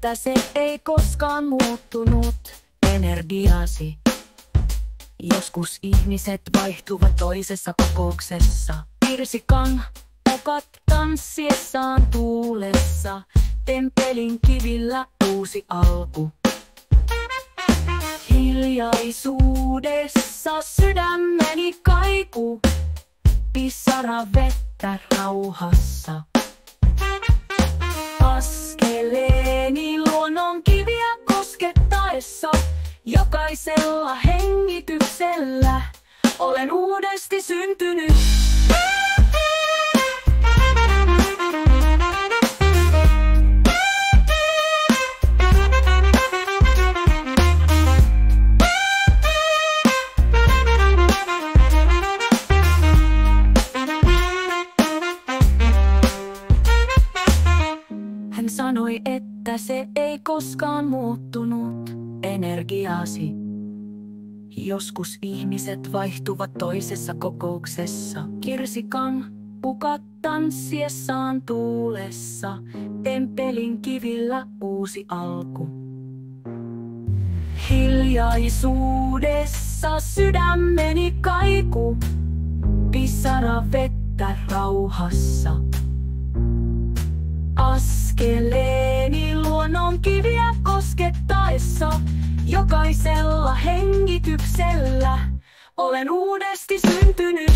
että se ei koskaan muuttunut, energiasi. Joskus ihmiset vaihtuvat toisessa kokouksessa. Pirsikan pokat tanssiessaan tuulessa, temppelin kivillä uusi alku. Hiljaisuudessa sydämeni kaiku, pisara vettä rauhassa. Askeleeni luonnon kiviä koskettaessa, jokaisella hengityksellä olen uudesti syntynyt. Hän sanoi, että se ei koskaan muuttunut, energiasi. Joskus ihmiset vaihtuvat toisessa kokouksessa. Kirsikan pukat tanssiessaan tuulessa, temppelin kivillä uusi alku. Hiljaisuudessa sydämeni kaiku, pisara vettä rauhassa. Askeleeni luonnon kiviä koskettaessa, jokaisella hengityksellä olen uudesti syntynyt.